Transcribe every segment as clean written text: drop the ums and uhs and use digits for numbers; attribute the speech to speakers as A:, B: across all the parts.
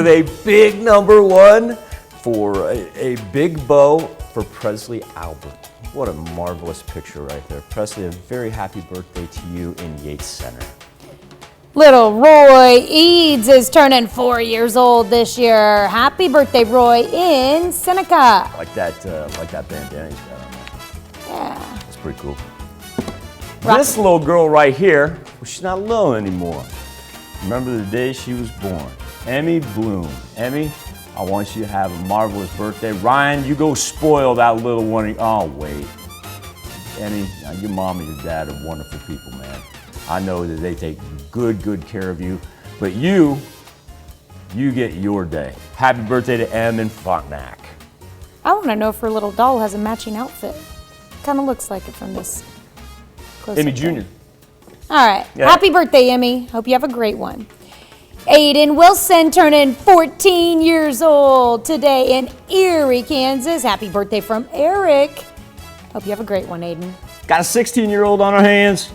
A: A big number one for a big bow for Presley Albert. What a marvelous picture right there. Presley, a very happy birthday to you in Yates Center.
B: Little Roy Eads is turning 4 years old this year. Happy birthday, Roy, in Seneca.
A: Like that bandana he's got on there.
B: Yeah.
A: That's pretty cool. This little girl right here, well, she's not little anymore. Remember the day she was born. Emmy Bloom. Emmy, I want you to have a marvelous birthday. Ryan, you go spoil that little one. Oh, wait. Emmy, your mom and your dad are wonderful people, man. I know that they take good care of you. But you get your day. Happy birthday to Em in Frontenac.
B: I want to know if her little doll has a matching outfit. Kind of looks like it from this close
A: Emmy
B: up
A: Jr.
B: there. All right.
A: Yeah.
B: Happy birthday, Emmy. Hope you have a great one. Aiden Wilson turning 14 years old today in Erie, Kansas. Happy birthday from Eric. Hope you have a great one, Aiden.
A: Got a 16-year-old on our hands.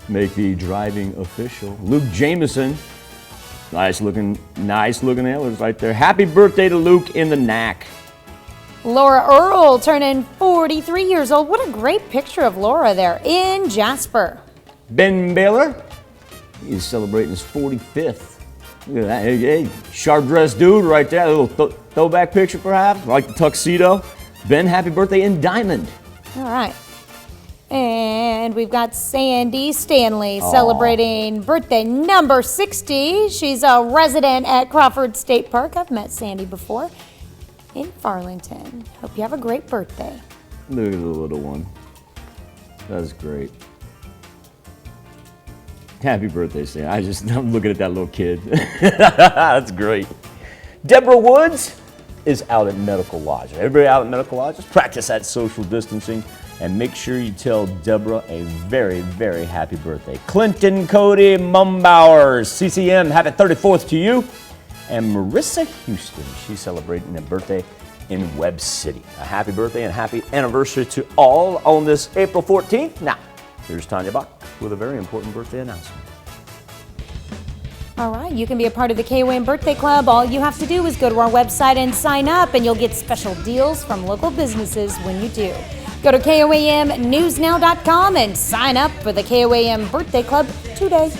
A: Make the driving official. Luke Jameson. Nice looking antlers right there. Happy birthday to Luke in the knack.
B: Laura Earl turning 43 years old. What a great picture of Laura there in Jasper.
A: Ben Baylor. He's celebrating his 45th. Look at that. Hey, sharp dressed dude right there. A little throwback picture perhaps. Like the tuxedo. Ben, happy birthday in diamond.
B: All right. And we've got Sandy Stanley celebrating birthday number 60. She's a resident at Crawford State Park. I've met Sandy before in Farlington. Hope you have a great birthday.
A: Look at the little one. That's great. Happy birthday, Sandy. I'm looking at that little kid. That's great. Deborah Woods is out at Medical Lodge. Everybody out at Medical Lodge, just practice that social distancing and make sure you tell Deborah a very happy birthday. Clinton Cody Mumbauer, CCM, happy 34th to you. And Marissa Houston, she's celebrating a birthday in Webb City. A happy birthday and happy anniversary to all on this April 14th. Now, here's Tanya Bach with a very important birthday announcement.
B: All right, you can be a part of the KOAM Birthday Club. All you have to do is go to our website and sign up, and you'll get special deals from local businesses when you do. Go to KOAMnewsnow.com and sign up for the KOAM Birthday Club today.